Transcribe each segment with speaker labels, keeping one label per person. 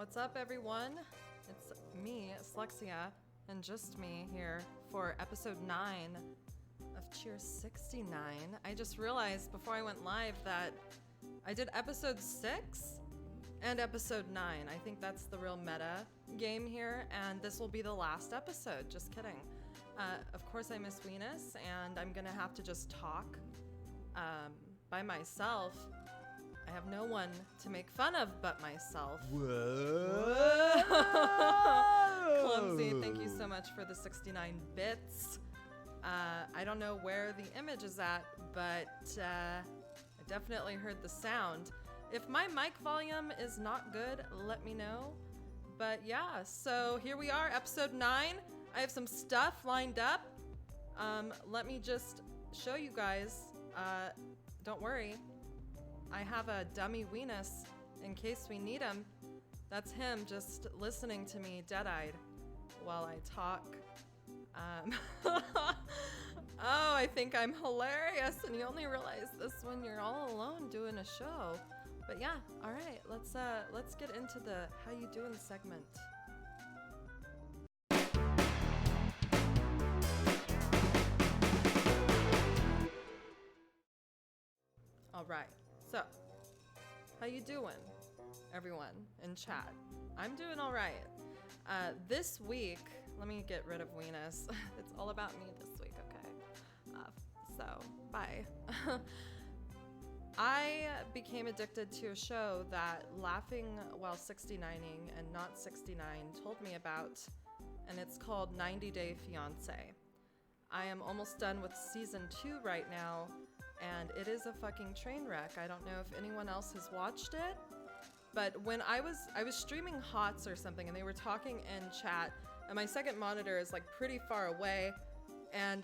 Speaker 1: What's up, everyone? It's me, Slexia, and just me here for episode 9 of Cheer69. I just realized before I went live that I did episode 6 and episode 9. I think that's the real meta game here, and this will be the last episode. Just kidding. Of course, I miss Venus, and I'm gonna have to just talk by myself. I have no one to make fun of but myself.
Speaker 2: Whoa.
Speaker 1: Clumsy, thank you so much for the 69 bits. I don't know where the image is at, but I definitely heard the sound. If my mic volume is not good, let me know. But yeah, so here we are, episode 9. I have some stuff lined up. Let me just show you guys. Don't worry. I have a dummy Venus in case we need him. That's him just listening to me dead-eyed while I talk. Oh, I think I'm hilarious, and you only realize this when you're all alone doing a show. But yeah, all right, let's get into the how you doing segment. All right. So, how you doing, everyone in chat? I'm doing all right. This week, let me get rid of Venus. It's all about me this week, okay? So, bye. I became addicted to a show that Laughing While 69ing and Not 69 told me about, and it's called 90 Day Fiancé. I am almost done with season 2 right now, and it is a fucking train wreck. I don't know if anyone else has watched it, but when I was streaming HOTS or something, and they were talking in chat, and my second monitor is like pretty far away, and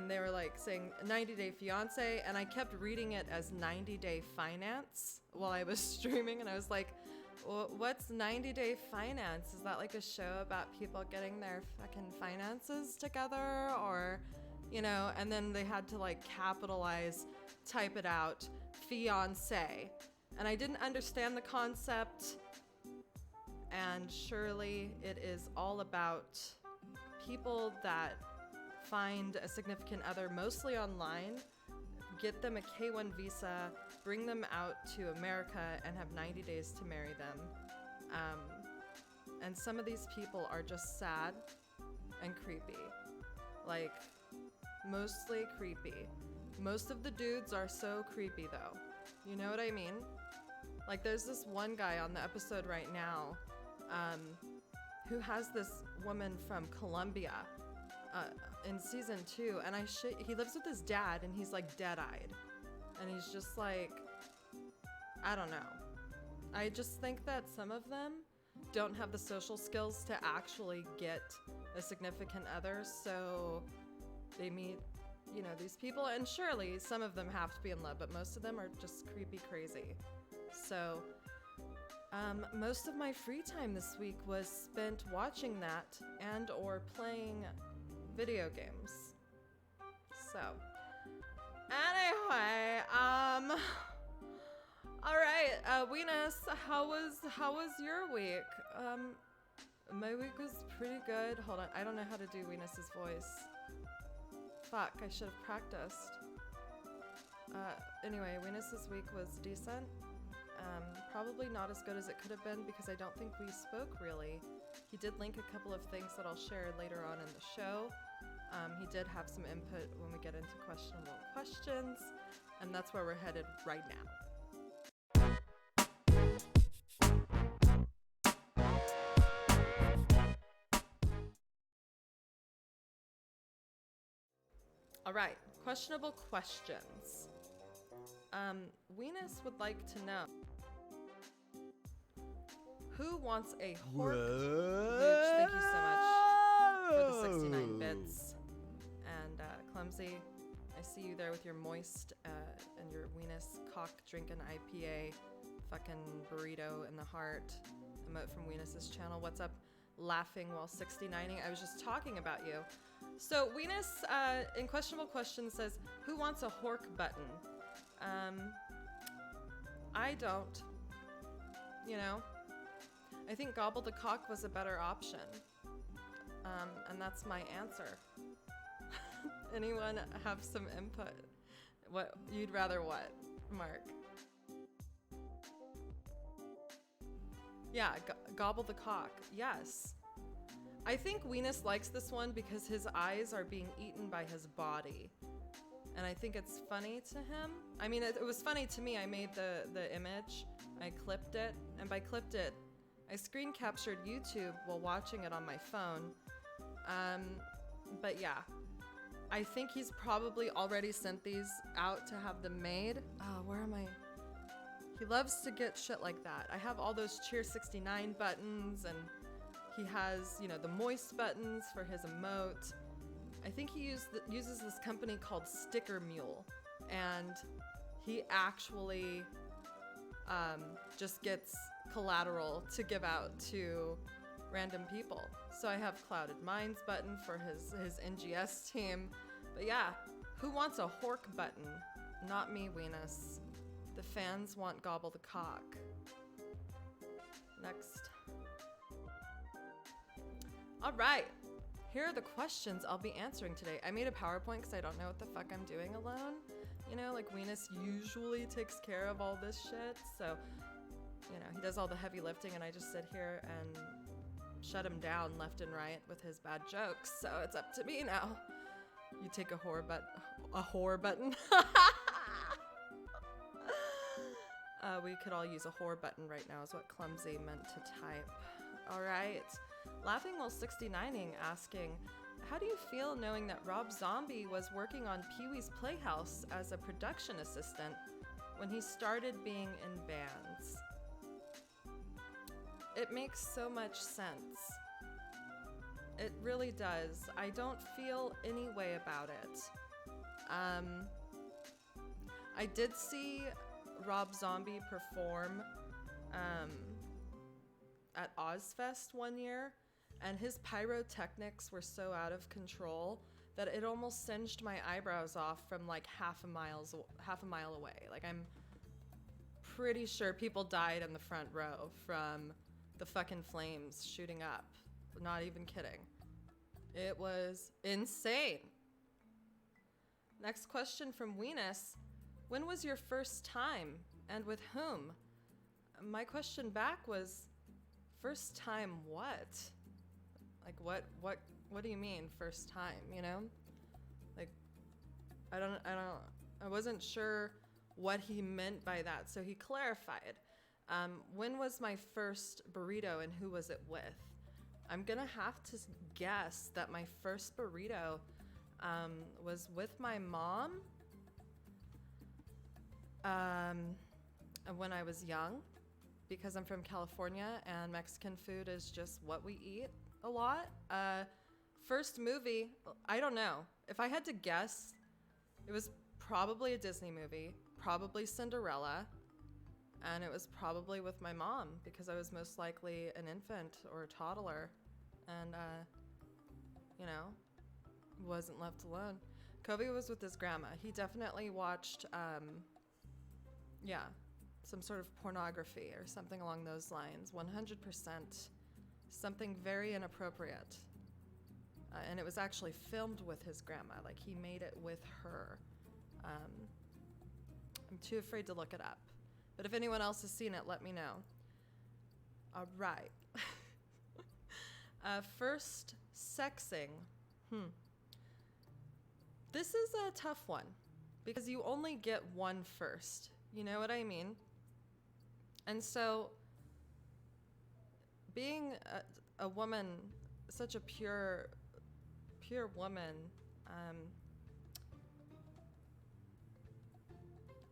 Speaker 1: they were like saying 90 Day Fiancé, and I kept reading it as 90 Day Finance while I was streaming, and I was like, what's 90 Day Finance? Is that like a show about people getting their fucking finances together, or... You know, and then they had to like capitalize, type it out, fiancé. And I didn't understand the concept. And surely it is all about people that find a significant other, mostly online, get them a K-1 visa, bring them out to America, and have 90 days to marry them. And some of these people are just sad and creepy. Like... mostly creepy. Most of the dudes are so creepy though. You know what I mean? Like there's this one guy on the episode right now who has this woman from Colombia in season 2, and he lives with his dad, and he's like dead-eyed. And he's just like, I don't know. I just think that some of them don't have the social skills to actually get a significant other, so they meet, you know, these people, and surely some of them have to be in love, but most of them are just creepy crazy. So, most of my free time this week was spent watching that and or playing video games. So, anyway, all right, Venus, how was your week? My week was pretty good. Hold on, I don't know how to do Venus's voice. Fuck, I should have practiced. Anyway, Venus's week was decent. Probably not as good as it could have been because I don't think we spoke really. He did link a couple of things that I'll share later on in the show. He did have some input when we get into questionable questions, and that's where we're headed right now. All right, questionable questions. Venus would like to know, who wants a hork? Luch, thank you so much for the 69 bits. And Clumsy, I see you there with your moist and your Venus cock drinking IPA fucking burrito in the heart emote from Venus's channel. What's up? Laughing while 69ing. I was just talking about you. So Venus in questionable questions says, who wants a hork button? I don't. You know, I think gobble the cock was a better option. And that's my answer. Anyone have some input? What you'd rather what, Mark? Yeah, gobble the cock. Yes. I think Weenus likes this one because his eyes are being eaten by his body. And I think it's funny to him. I mean, it was funny to me. I made the image, I clipped it, and by clipped it, I screen captured YouTube while watching it on my phone. But yeah, I think he's probably already sent these out to have them made. Oh, where am I? He loves to get shit like that. I have all those Cheer69 buttons, and he has, you know, the moist buttons for his emote. I think he uses this company called Sticker Mule, and he actually just gets collateral to give out to random people. So I have Clouded Minds button for his NGS team. But yeah, who wants a hork button? Not me, Weenus. The fans want gobble the cock. Next. All right. Here are the questions I'll be answering today. I made a PowerPoint because I don't know what the fuck I'm doing alone. You know, like Weenus usually takes care of all this shit. So, you know, he does all the heavy lifting and I just sit here and shut him down left and right with his bad jokes. So it's up to me now. You take a whore button. We could all use a whore button right now is what clumsy meant to type. All right. Laughing while 69ing asking, how do you feel knowing that Rob Zombie was working on Pee-wee's Playhouse as a production assistant when he started being in bands? It makes so much sense. It really does. I don't feel any way about it. I did see Rob Zombie perform at Ozfest one year, and his pyrotechnics were so out of control that it almost singed my eyebrows off from like half a mile away. Like, I'm pretty sure people died in the front row from the fucking flames shooting up. Not even kidding. It was insane. Next question from Weenus. When was your first time and with whom? My question back was, first time what? Like what do you mean first time, you know? Like I wasn't sure what he meant by that, so he clarified. When was my first burrito and who was it with? I'm gonna have to guess that my first burrito was with my mom when I was young, because I'm from California and Mexican food is just what we eat a lot. First movie, I don't know. If I had to guess, it was probably a Disney movie, probably Cinderella, and it was probably with my mom because I was most likely an infant or a toddler and, you know, wasn't left alone. Kobe was with his grandma. He definitely watched, some sort of pornography or something along those lines. 100%. Something very inappropriate. And it was actually filmed with his grandma. Like, he made it with her. I'm too afraid to look it up. But if anyone else has seen it, let me know. All right. First sexing. This is a tough one because you only get one first. You know what I mean? And so being a woman, such a pure woman,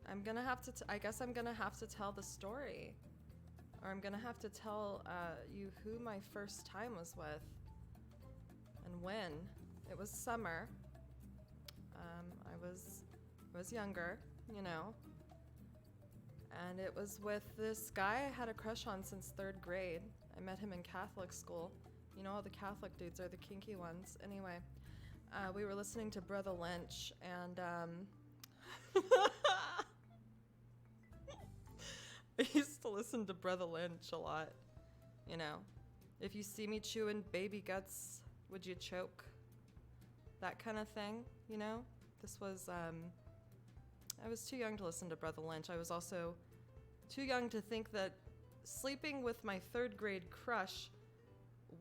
Speaker 1: I'm gonna have to, I guess I'm gonna have to tell the story, or I'm gonna have to tell you who my first time was with and when. It was summer. I was younger, you know, and it was with this guy I had a crush on since 3rd grade. I met him in Catholic school. You know, all the Catholic dudes are the kinky ones. Anyway, we were listening to Brother Lynch, and I used to listen to Brother Lynch a lot. You know, if you see me chewing baby guts, would you choke? That kind of thing, you know? This was, I was too young to listen to Brother Lynch. I was also too young to think that sleeping with my 3rd grade crush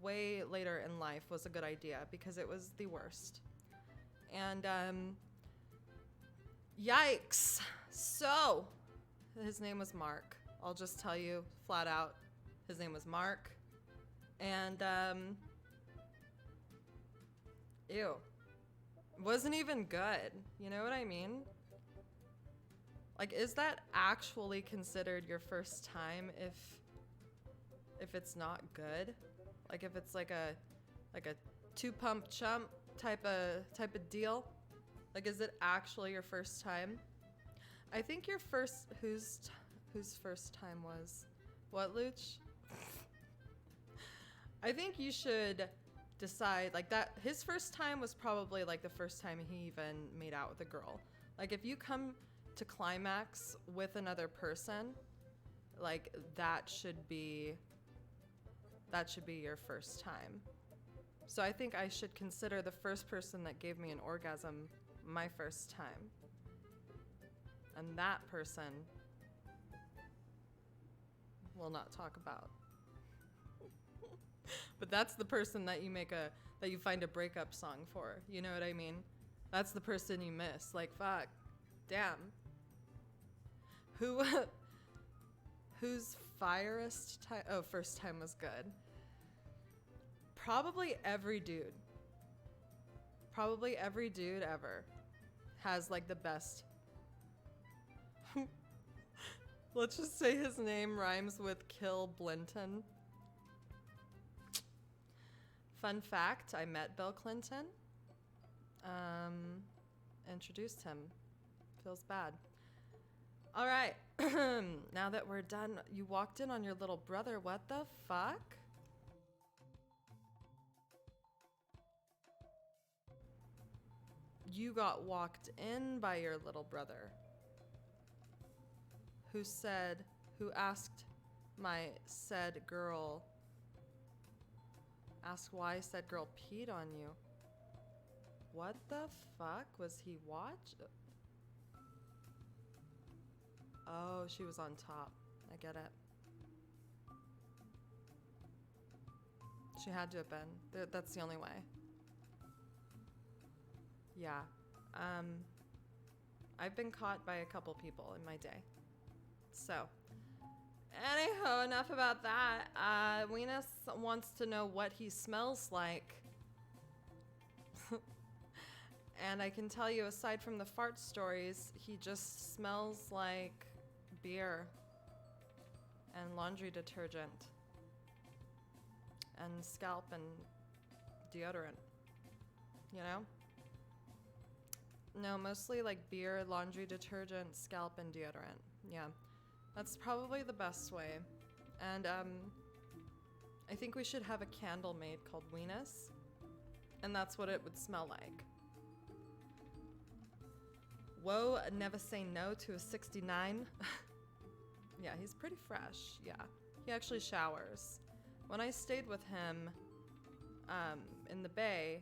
Speaker 1: way later in life was a good idea, because it was the worst. And, yikes. So, his name was Mark. I'll just tell you flat out, his name was Mark. And, ew. Wasn't even good. You know what I mean? Like, is that actually considered your first time if it's not good? Like, if it's like a 2-pump chump type of deal? Like, is it actually your first time? I think your first whose first time was what, Luch? I think you should decide, like, that his first time was probably like the first time he even made out with a girl. Like, if you come to climax with another person, like, that should be your first time. So I think I should consider the first person that gave me an orgasm my first time. And that person we'll not talk about. But that's the person that you find a breakup song for. You know what I mean? That's the person you miss. Like, fuck. Damn. Whose first time was good? Probably every dude ever has, like, the best. Let's just say his name rhymes with Kill Blinton. Fun fact, I met Bill Clinton. Introduced him. Feels bad. All right. Now that we're done, you walked in on your little brother. What the fuck? You got walked in by your little brother. Who asked why said girl peed on you. What the fuck? Was he Oh, she was on top. I get it. She had to have been. That's the only way. Yeah. I've been caught by a couple people in my day. So, anyhow, enough about that. Weenus wants to know what he smells like. And I can tell you, aside from the fart stories, he just smells like beer and laundry detergent and scalp and deodorant. You know? No, mostly like beer, laundry detergent, scalp, and deodorant. Yeah. That's probably the best way. And I think we should have a candle made called Weenus. And that's what it would smell like. Whoa, never say no to a 69. Yeah, he's pretty fresh. Yeah. He actually showers. When I stayed with him in the Bay,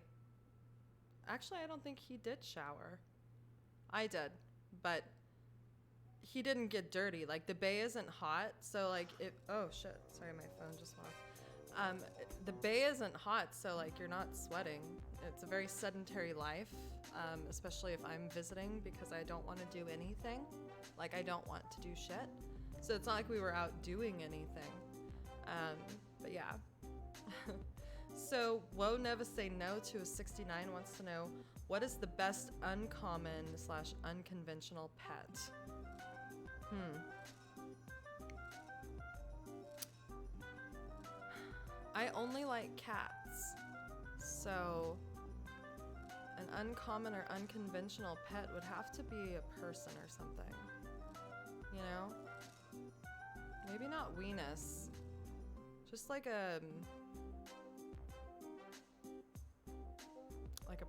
Speaker 1: actually, I don't think he did shower. I did, but he didn't get dirty. Like, the Bay isn't hot, so like oh shit, sorry, my phone just walked. The Bay isn't hot, so like you're not sweating. It's a very sedentary life, especially if I'm visiting, because I don't want to do anything. Like, I don't want to do shit. So it's not like we were out doing anything. But yeah. So, Whoa Never Say No to a 69 wants to know, what is the best uncommon / unconventional pet? I only like cats. So, an uncommon or unconventional pet would have to be a person or something. You know? Maybe not Weenus. Just like a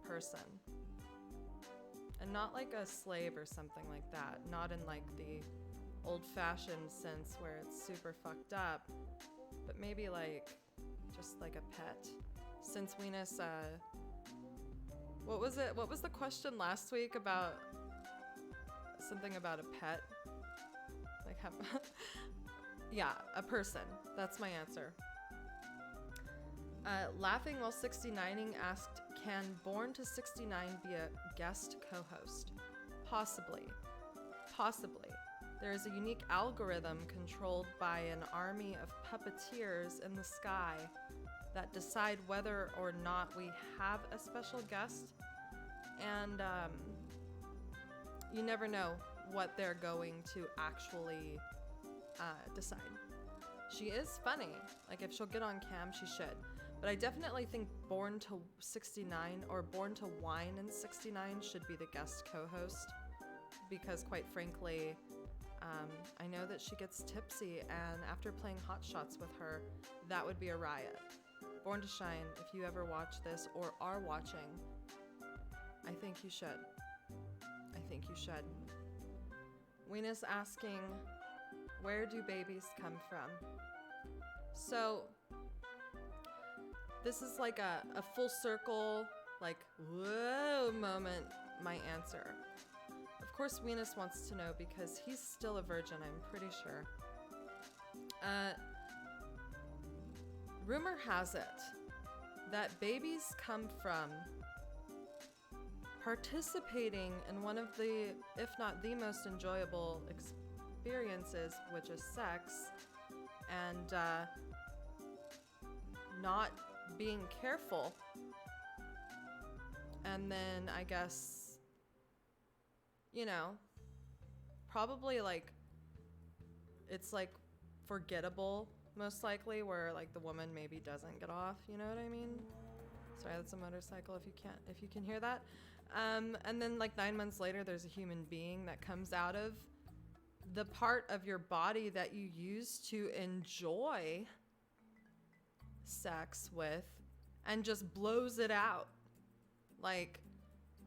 Speaker 1: person. And not like a slave or something like that. Not in like the old-fashioned sense where it's super fucked up. but maybe like just like a pet. Since Venus, what was it? What was the question last week about something about a pet? Like, yeah, a person. That's my answer. Laughing While 69ing asked, can Born to 69 be a guest co-host? Possibly. Possibly. There is a unique algorithm controlled by an army of puppeteers in the sky that decide whether or not we have a special guest. And you never know what they're going to actually decide. She is funny. Like, if she'll get on cam, she should. But I definitely think Born to 69 or Born to Wine in 69 should be the guest co-host. Because quite frankly, I know that she gets tipsy, and after playing Hot Shots with her, that would be a riot. Born to Shine, if you ever watch this or are watching, I think you should. I think you should. Weena's asking, where do babies come from? So, this is like a full circle, like, whoa moment, my answer. Of course, Venus wants to know because he's still a virgin, I'm pretty sure. Rumor has it that babies come from participating in one of the, if not the most enjoyable experiences, which is sex, and not being careful. And then I guess, you know, probably like, it's like forgettable, most likely, where like the woman maybe doesn't get off, you know what I mean? Sorry, that's a motorcycle if you can hear that. And then like 9 months later, there's a human being that comes out of the part of your body that you use to enjoy sex with and just blows it out. Like,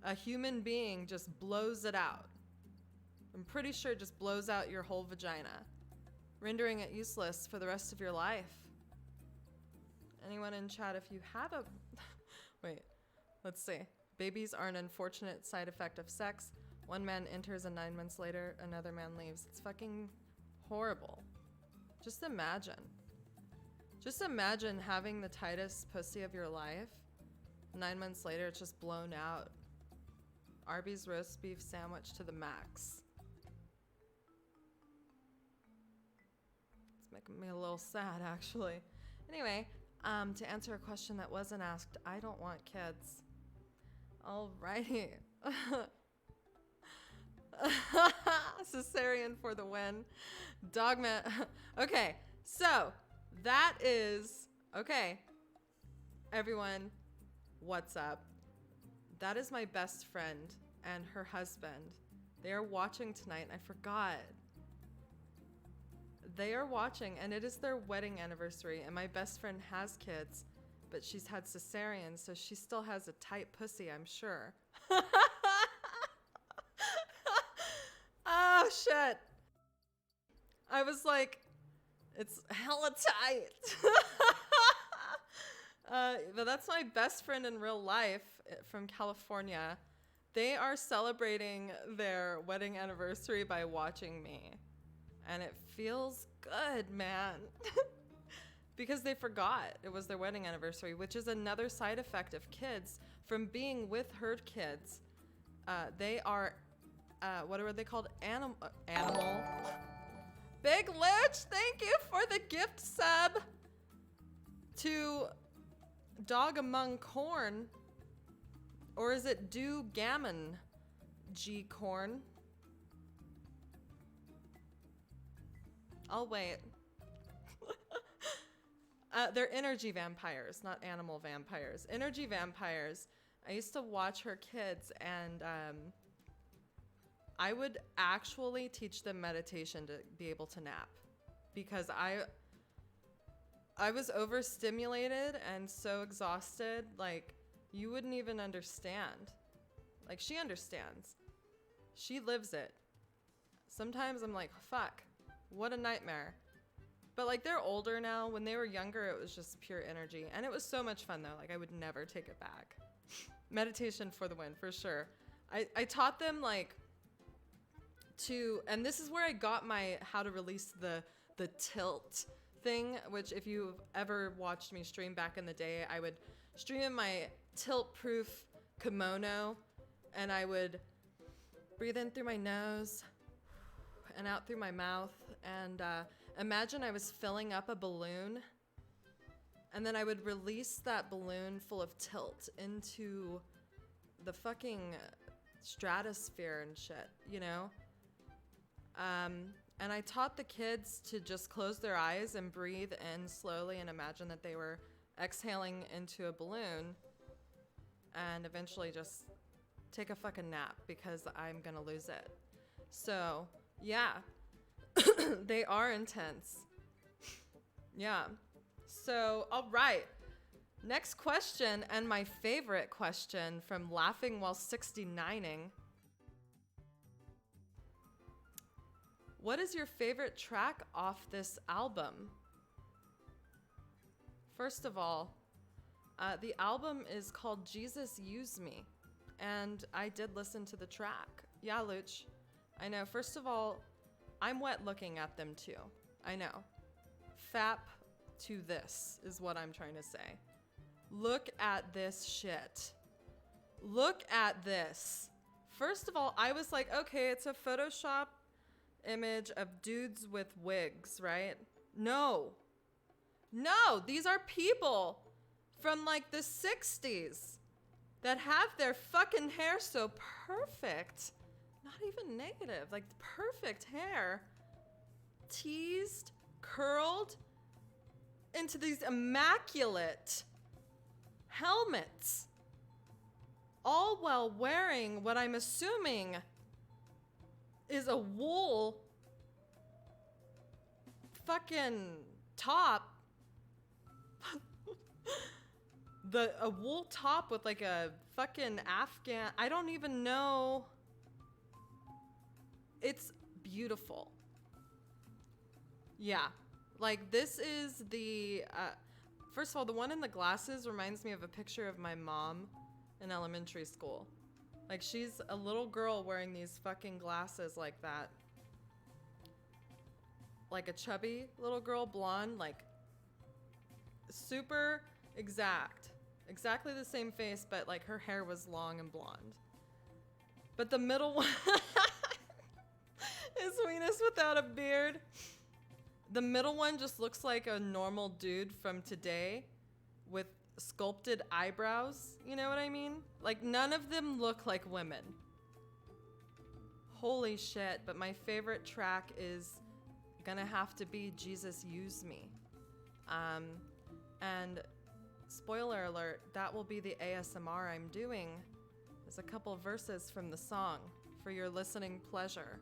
Speaker 1: a human being just blows it out. I'm pretty sure it just blows out your whole vagina, rendering it useless for the rest of your life. Anyone in chat, if you have a... Wait, let's see. Babies are an unfortunate side effect of sex. One man enters and 9 months later, another man leaves. It's fucking horrible. Just imagine. Just imagine having the tightest pussy of your life. 9 months later, it's just blown out. Arby's roast beef sandwich to the max. It's making me a little sad, actually. Anyway, to answer a question that wasn't asked, I don't want kids. Alrighty. Cesarean for the win. Dogma. Okay, so that is... Okay, everyone, what's up? That is my best friend and her husband. They are watching tonight. I forgot. They are watching, and it is their wedding anniversary, and my best friend has kids, but she's had cesarean, so she still has a tight pussy, I'm sure. Oh, shit. I was like, it's hella tight. But that's my best friend in real life from California. They are celebrating their wedding anniversary by watching me. And it feels good, man. Because they forgot it was their wedding anniversary, which is another side effect of kids from being with her kids. They are, what are they called? Animal. Big Lich, thank you for the gift sub to Dog Among Corn. Or is it Do Gammon G Corn? I'll wait. They're energy vampires, not animal vampires. Energy vampires. I used to watch her kids, and I would actually teach them meditation to be able to nap, because I was overstimulated and so exhausted, like, you wouldn't even understand. Like, she understands. She lives it. Sometimes I'm like, fuck, what a nightmare. But like they're older now. When they were younger, it was just pure energy. And it was so much fun though. Like I would never take it back. Meditation for the win, for sure. I taught them like and this is where I got my how to release the tilt thing, which if you've ever watched me stream back in the day, I would stream in my tilt-proof kimono and I would breathe in through my nose and out through my mouth and imagine I was filling up a balloon and then I would release that balloon full of tilt into the fucking stratosphere and shit, you know? And I taught the kids to just close their eyes and breathe in slowly and imagine that they were exhaling into a balloon and eventually just take a fucking nap because I'm gonna lose it. So, yeah, they are intense. Yeah. So, all right. Next question, and my favorite question from Laughing While 69ing. What is your favorite track off this album? First of all, the album is called Jesus Use Me, and I did listen to the track. Yeah, Luch. I know. First of all, I'm wet looking at them too. I know. Fap to this is what I'm trying to say. Look at this shit. Look at this. First of all, I was like, okay, it's a Photoshop image of dudes with wigs, right? No, these are people from like the 60s that have their fucking hair so perfect. Not even negative, like perfect hair. Teased, curled into these immaculate helmets. All while wearing what I'm assuming is a wool fucking top. A wool top with like a fucking Afghan, I don't even know. It's beautiful. Yeah, like this is the, first of all, the one in the glasses reminds me of a picture of my mom in elementary school. Like she's a little girl wearing these fucking glasses like that. Like a chubby little girl, blonde, like super exact. Exactly the same face, but like her hair was long and blonde. But the middle one is Venus without a beard. The middle one just looks like a normal dude from today with sculpted eyebrows. You know what I mean? Like none of them look like women. Holy shit. But my favorite track is gonna have to be Jesus Use Me. And spoiler alert, that will be the ASMR I'm doing. There's a couple verses from the song for your listening pleasure.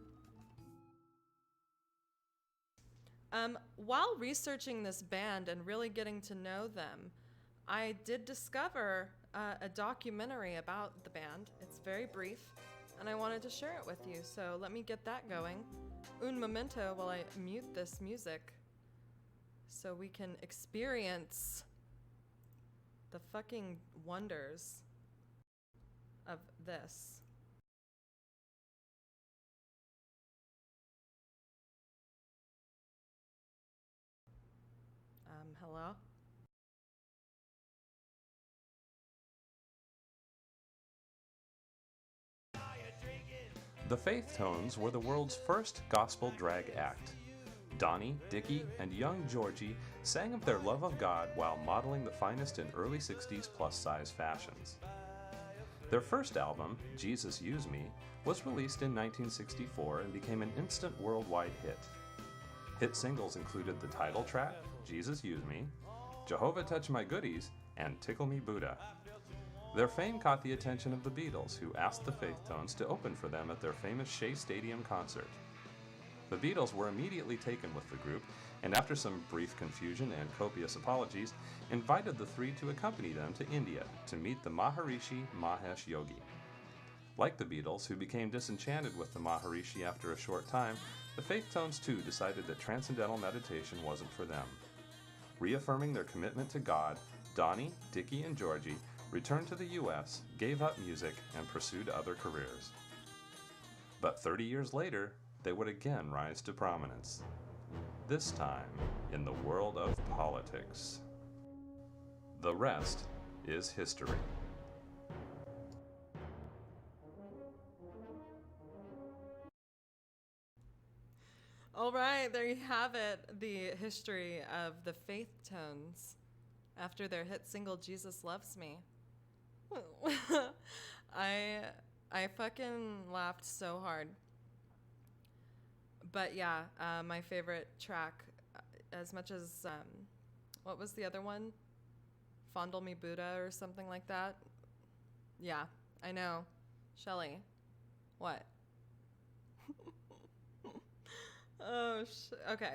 Speaker 1: While researching this band and really getting to know them, I did discover a documentary about the band. It's very brief, and I wanted to share it with you. So let me get that going. Un momento while I mute this music so we can experience the fucking wonders of this. Hello?
Speaker 3: The Faith Tones were the world's first gospel drag act. Donnie, Dickie, and young Georgie sang of their love of God while modeling the finest in early 60s plus-size fashions. Their first album, Jesus Use Me, was released in 1964 and became an instant worldwide hit. Hit singles included the title track, Jesus Use Me, Jehovah Touch My Goodies, and Tickle Me Buddha. Their fame caught the attention of the Beatles, who asked the Faith Tones to open for them at their famous Shea Stadium concert. The Beatles were immediately taken with the group, and after some brief confusion and copious apologies, invited the three to accompany them to India to meet the Maharishi Mahesh Yogi. Like the Beatles, who became disenchanted with the Maharishi after a short time, the Faith Tones too decided that transcendental meditation wasn't for them. Reaffirming their commitment to God, Donnie, Dickie, and Georgie returned to the U.S., gave up music, and pursued other careers. But 30 years later, they would again rise to prominence. This time in the world of politics. The rest is history.
Speaker 1: All right, there you have it, the history of the Faith Tones after their hit single Jesus Loves Me. I fucking laughed so hard. But yeah, my favorite track, as much as, what was the other one? Fondle Me Buddha or something like that? Yeah, I know. Shelly, what? Okay.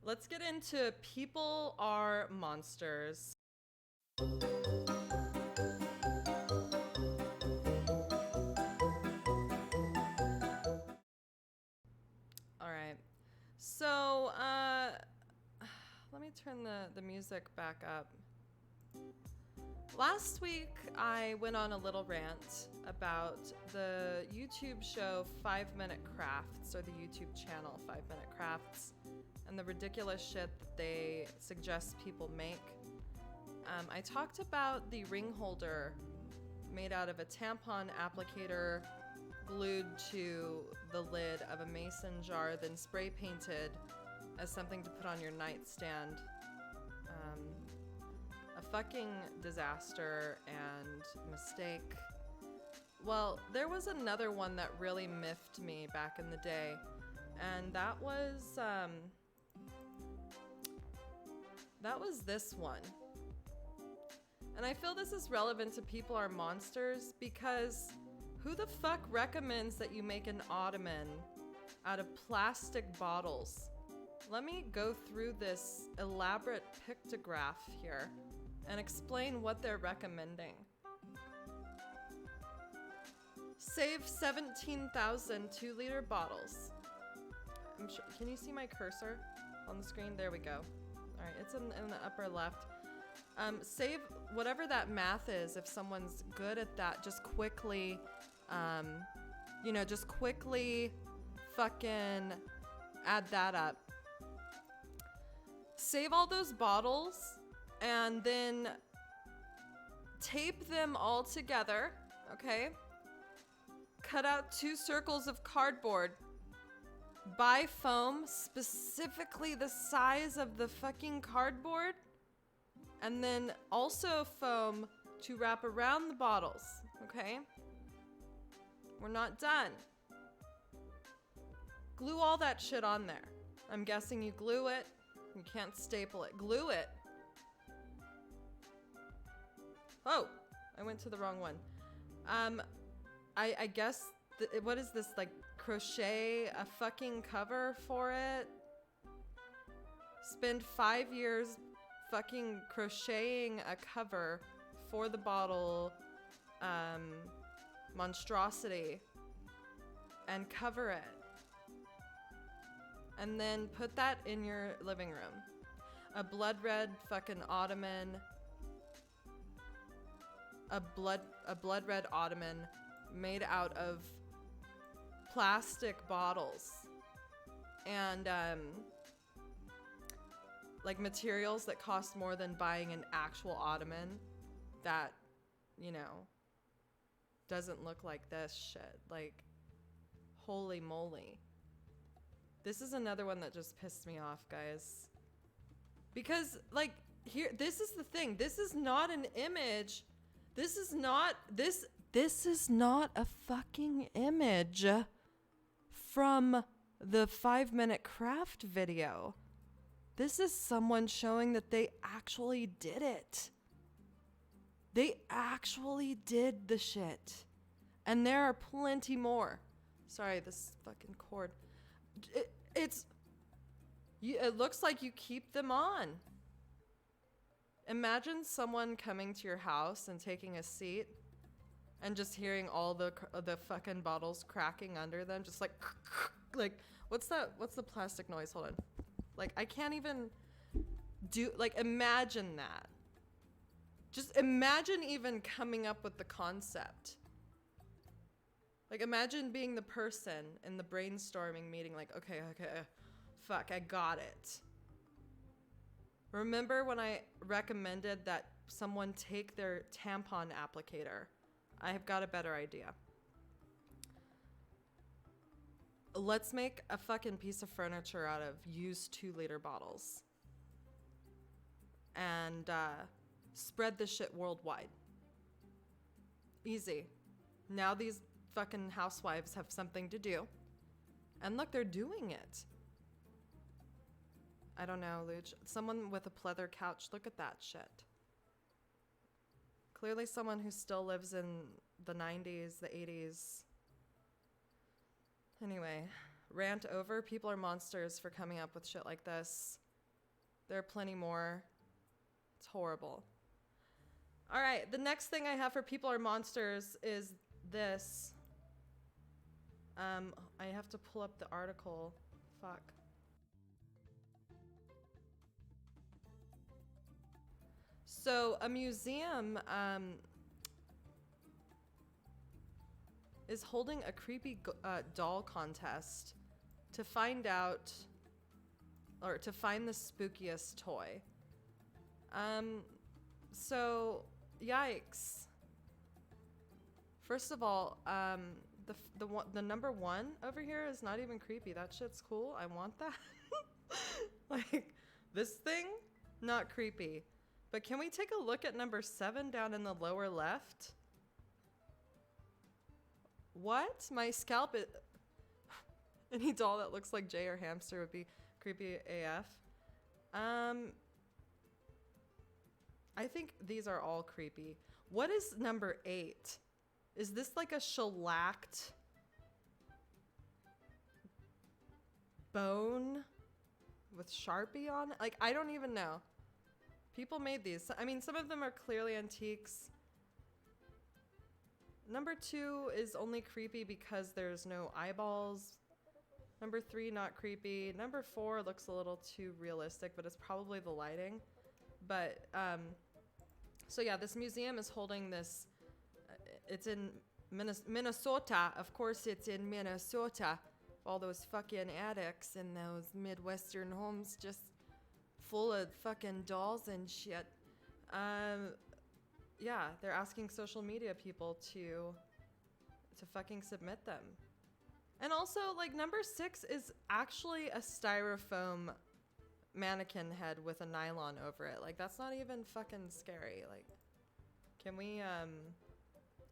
Speaker 1: Let's get into People Are Monsters. All right. So, let me turn the music back up. Last week, I went on a little rant about the YouTube show 5 Minute Crafts, or the YouTube channel 5 Minute Crafts, and the ridiculous shit that they suggest people make. I talked about the ring holder made out of a tampon applicator glued to the lid of a mason jar, then spray painted as something to put on your nightstand. A fucking disaster and mistake. Well, there was another one that really miffed me back in the day, and that was this one. And I feel this is relevant to People Are Monsters because who the fuck recommends that you make an ottoman out of plastic bottles? Let me go through this elaborate pictograph here and explain what they're recommending. Save 17,000 2-liter bottles. Can you see my cursor on the screen? There we go. All right, it's in the upper left. Save whatever that math is. If someone's good at that, just quickly, just quickly fucking add that up. Save all those bottles and then tape them all together, okay? Cut out 2 circles of cardboard. Buy foam, specifically the size of the fucking cardboard, and then also foam to wrap around the bottles, okay? We're not done. Glue all that shit on there. I'm guessing you glue it. You can't staple it. Glue it. Oh, I went to the wrong one. I guess, what is this, like, crochet a fucking cover for it? Spend 5 years fucking crocheting a cover for the bottle monstrosity and cover it. And then put that in your living room. A blood red fucking ottoman. A blood red ottoman made out of plastic bottles. And like materials that cost more than buying an actual ottoman that, doesn't look like this shit. Like, holy moly. This is another one that just pissed me off, guys. Because, like, this is the thing. This is not an image. This is not a fucking image from the 5 Minute Craft video. This is someone showing that they actually did it. They actually did the shit. And there are plenty more. Sorry, this fucking cord. It looks like you keep them on. Imagine someone coming to your house and taking a seat and just hearing all the fucking bottles cracking under them, just like like what's the plastic noise? Hold on. Like I can't even imagine that. Just imagine even coming up with the concept. Like imagine being the person in the brainstorming meeting like, okay, fuck, I got it. Remember when I recommended that someone take their tampon applicator? I have got a better idea. Let's make a fucking piece of furniture out of used 2-liter bottles. And spread this shit worldwide. Easy. Now these fucking housewives have something to do. And look, they're doing it. I don't know, Luch. Someone with a pleather couch. Look at that shit. Clearly someone who still lives in the 90s, the 80s. Anyway, rant over. People are monsters for coming up with shit like this. There are plenty more. It's horrible. All right, the next thing I have for people are monsters is this. I have to pull up the article. Fuck. So a museum is holding a creepy doll contest to find out, or to find the spookiest toy. So yikes. First of all, the number one over here is not even creepy. That shit's cool. I want that. Like this thing, not creepy. But can we take a look at number 7 down in the lower left? What? My scalp is... Any doll that looks like Jay or Hamster would be creepy AF. I think these are all creepy. What is number 8? Is this like a shellacked bone with Sharpie on it? Like, I don't even know. People made these. I mean, some of them are clearly antiques. Number 2 is only creepy because there's no eyeballs. Number 3, not creepy. Number 4 looks a little too realistic, but it's probably the lighting. But, so yeah, this museum is holding this, it's in Minnesota. Of course it's in Minnesota. All those fucking attics in those Midwestern homes just full of fucking dolls and shit. Yeah, they're asking social media people to fucking submit them. And also, like, number 6 is actually a styrofoam mannequin head with a nylon over it. Like, that's not even fucking scary. Like, can we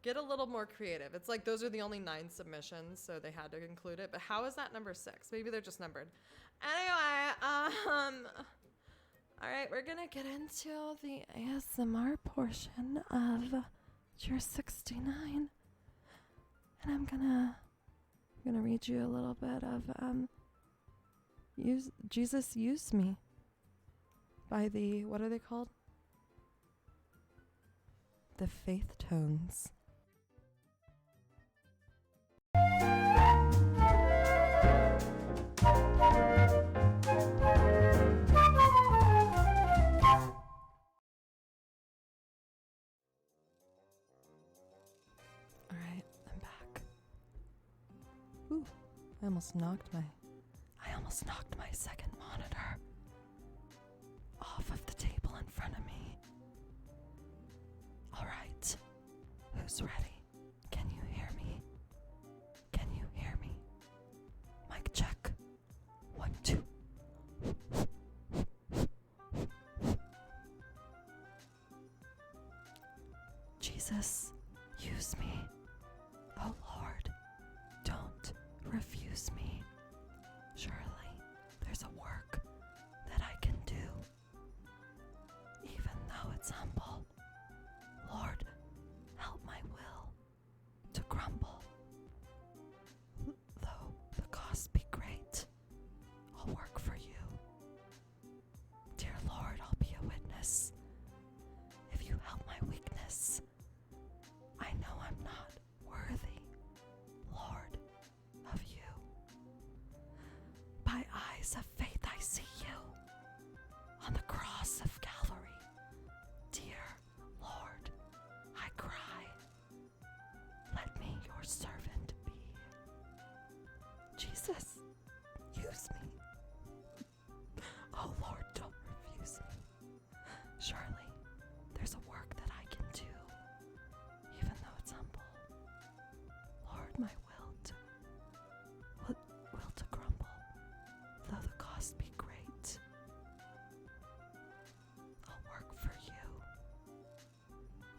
Speaker 1: get a little more creative? It's like those are the only 9 submissions, so they had to include it. But how is that number 6? Maybe they're just numbered. Anyway, all right, we're gonna get into the ASMR portion of Cheer69, and I'm gonna read you a little bit of Jesus Use Me by the, what are they called? The Faith Tones. I almost knocked my second monitor off of the table in front of me. All right, who's ready? Can you hear me? Can you hear me? Mic check. 1, 2. Jesus, use me. Oh Lord, don't refuse me. Surely there's a work that I can do. Even eyes of faith I see you on the cross of Calvary. Dear Lord, I cry, let me your servant be. Jesus, use me. Oh Lord, don't refuse me. Surely there's a work that I can do, even though it's humble. Lord, my will to grumble, though the cost be great. I'll work for you.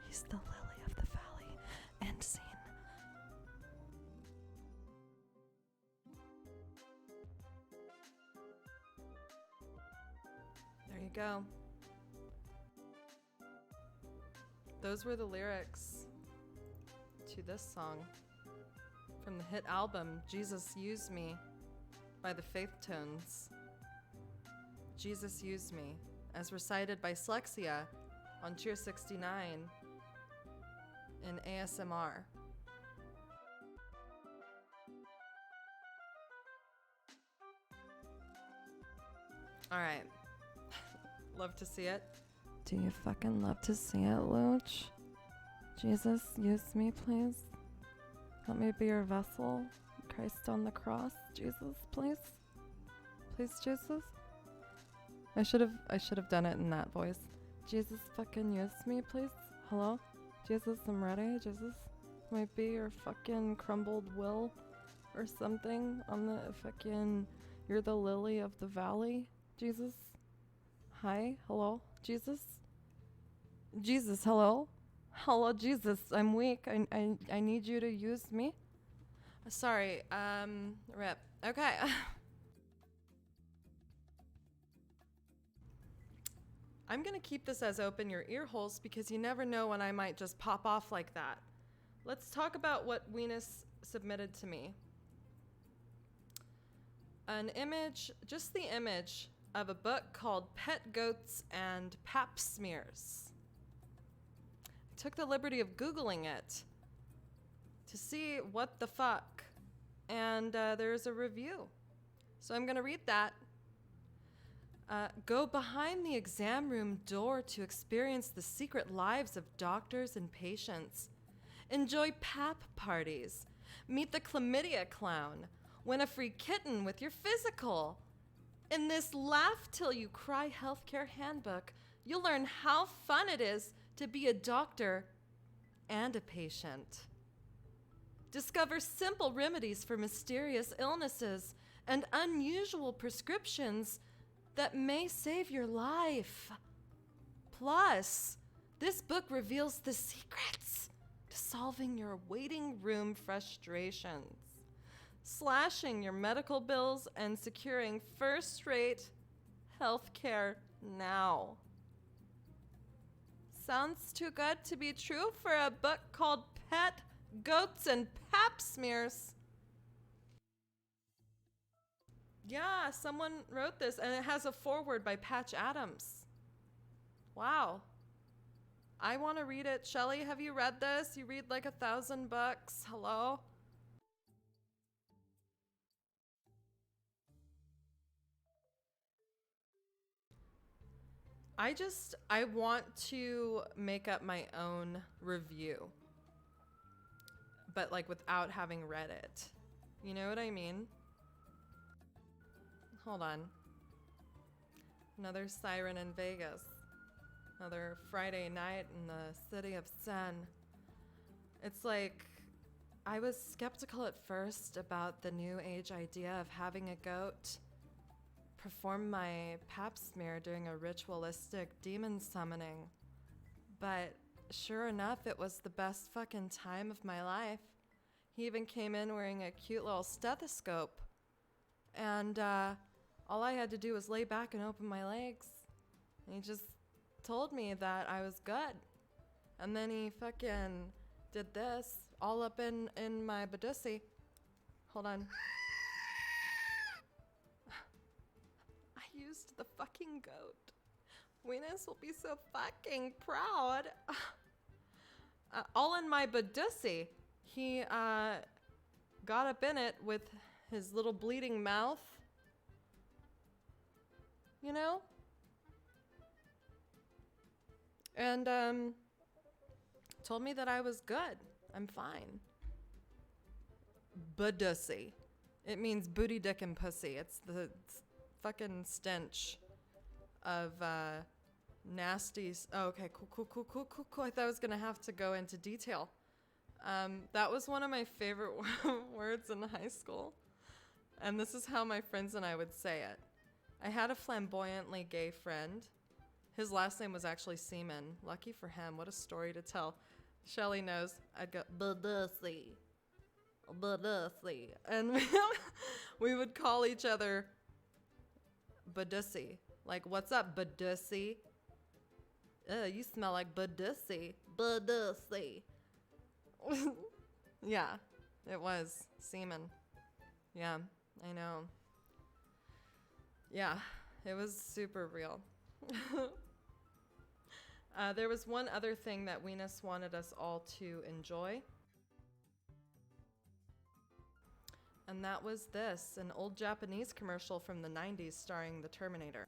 Speaker 1: He's the lily of the valley. End scene. There you go. Those were the lyrics to this song from the hit album Jesus Use Me by the Faith Tones. Jesus Use Me, as recited by Slexia on Cheer69 in ASMR. All right. Love to see it. Do you fucking love to see it, Luch? Jesus, use me, please. Let me be your vessel. Christ on the cross. Jesus, please. Please, Jesus. I should have done it in that voice. Jesus, fucking use me, please. Hello? Jesus, I'm ready. Jesus, might be your fucking crumbled will or something on the fucking, you're the lily of the valley. Jesus. Hi. Hello. Jesus. Jesus, hello. Hello, Jesus. I'm weak. I need you to use me. Sorry. Rip. Okay. I'm gonna keep this as open your ear holes because you never know when I might just pop off like that. Let's talk about what Venus submitted to me. An image, just the image of a book called Pet Goats and Pap Smears. I took the liberty of Googling it to see what the fuck, and there's a review. So I'm gonna read that. Go behind the exam room door to experience the secret lives of doctors and patients. Enjoy pap parties. Meet the chlamydia clown. Win a free kitten with your physical. In this Laugh Till You Cry healthcare handbook, you'll learn how fun it is to be a doctor and a patient. Discover simple remedies for mysterious illnesses and unusual prescriptions that may save your life. Plus, this book reveals the secrets to solving your waiting room frustrations, slashing your medical bills, and securing first-rate health care now. Sounds too good to be true for a book called Pet Goats and Pap Smears. Yeah, someone wrote this, and it has a foreword by Patch Adams. Wow. I want to read it. Shelley, have you read this? You read like 1,000 books. Hello? I want to make up my own review, but like without having read it. You know what I mean? Hold on. Another siren in Vegas. Another Friday night in the city of Sen. It's like, I was skeptical at first about the new age idea of having a goat perform my pap smear during a ritualistic demon summoning. But sure enough, it was the best fucking time of my life. He even came in wearing a cute little stethoscope. And all I had to do was lay back and open my legs. And he just told me that I was good. And then he fucking did this all up in my badussi. Hold on. I used the fucking goat. Venus will be so fucking proud. All in my badussi. He got up in it with his little bleeding mouth you know? And told me that I was good. I'm fine. Budussy. It means booty, dick, and pussy. It's the fucking stench of nasty. Oh, okay, cool. I thought I was gonna have to go into detail. That was one of my favorite words in high school. And this is how my friends and I would say it. I had a flamboyantly gay friend. His last name was actually Seaman. Lucky for him. What a story to tell. Shelly knows. I'd go, Budussy. And we would call each other Budussy. Like, what's up, Budussy? You smell like Budussy. Budussy. Yeah, it was. Seaman. Yeah, I know. Yeah, it was super real. There was one other thing that Weenus wanted us all to enjoy. And that was this, an old Japanese commercial from the 90s starring the Terminator.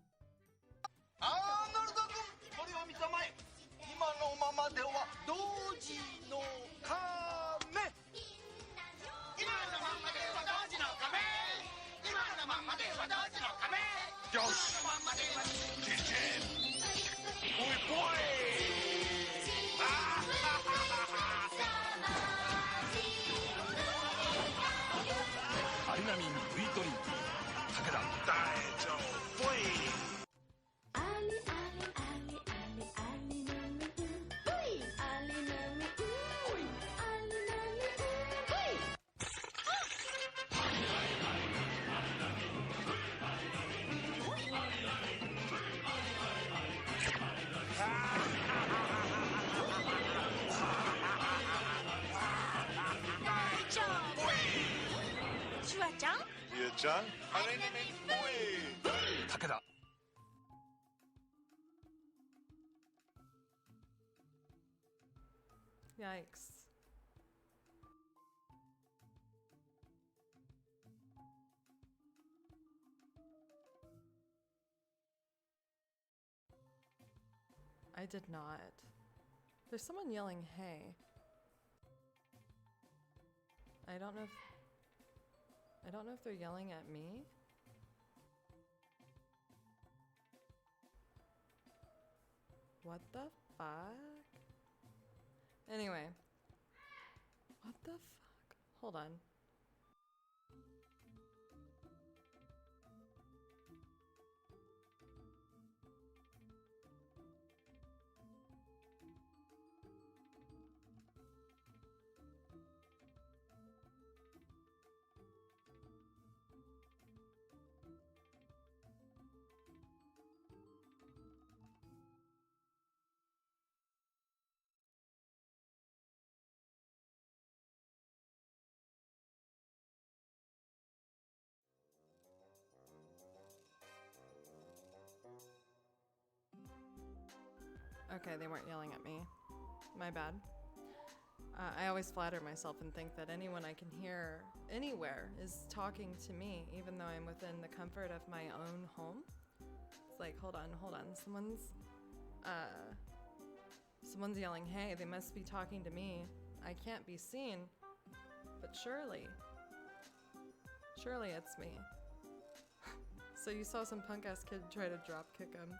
Speaker 1: Yikes. I did not. There's someone yelling, hey. I don't know if they're yelling at me. What the fuck? Anyway. What the fuck? Hold on. Okay, they weren't yelling at me. My bad. I always flatter myself and think that anyone I can hear anywhere is talking to me, even though I'm within the comfort of my own home. It's like, hold on. Someone's yelling, hey, they must be talking to me. I can't be seen, but surely it's me. So you saw some punk-ass kid try to drop kick him,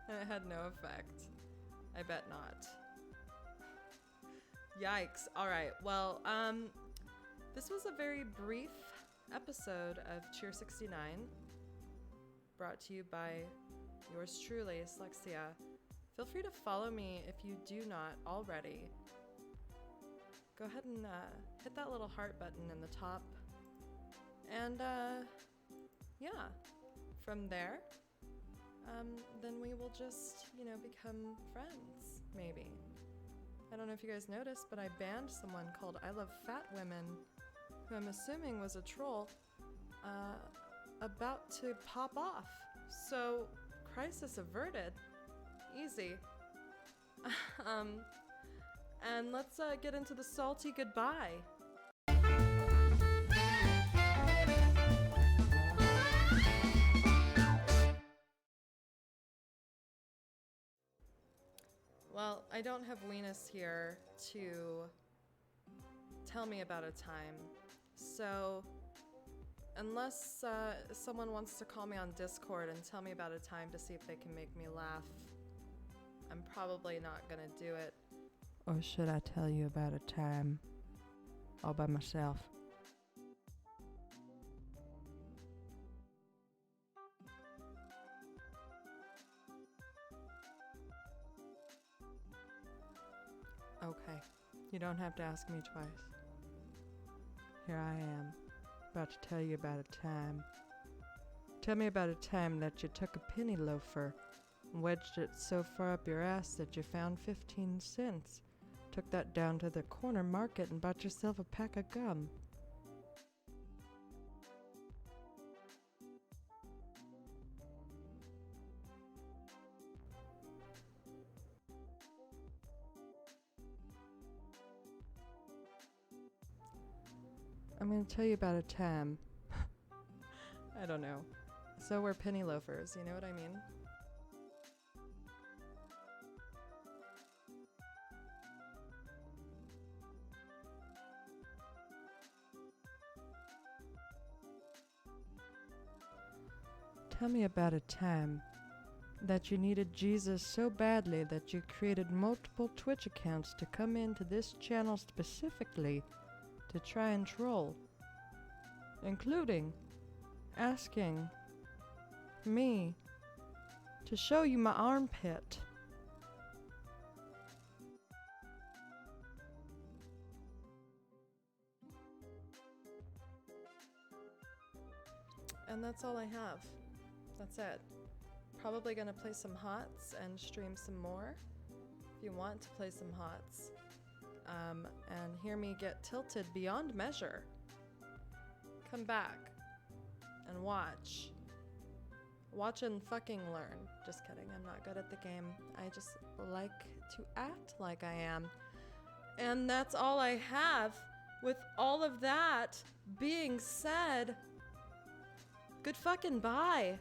Speaker 1: and it had no effect. I bet not. Yikes. All right. Well, this was a very brief episode of Cheer69, brought to you by yours truly, Slexia. Feel free to follow me if you do not already. Go ahead and hit that little heart button in the top. And yeah, from there, then we will just, become friends, maybe. I don't know if you guys noticed, but I banned someone called I Love Fat Women, who I'm assuming was a troll, about to pop off. So, crisis averted. Easy. And let's get into the salty goodbye. Well, I don't have Weenus here to tell me about a time. So, unless someone wants to call me on Discord and tell me about a time to see if they can make me laugh, I'm probably not gonna do it.
Speaker 2: Or should I tell you about a time all by myself?
Speaker 1: Okay, you don't have to ask me twice.
Speaker 2: Here I am, about to tell you about a time. Tell me about a time that you took a penny loafer and wedged it so far up your ass that you found 15 cents. Took that down to the corner market and bought yourself a pack of gum. I'm going to tell you about a time.
Speaker 1: I don't know. So we're penny loafers, you know what I mean?
Speaker 2: Tell me about a time that you needed Jesus so badly that you created multiple Twitch accounts to come into this channel specifically to try and troll, including asking me to show you my armpit.
Speaker 1: And that's all I have. That's it. Probably gonna play some HOTS and stream some more. If you want to play some HOTS. And hear me get tilted beyond measure. Come back and watch. Watch and fucking learn. Just kidding, I'm not good at the game. I just like to act like I am. And that's all I have. With all of that being said, good fucking bye.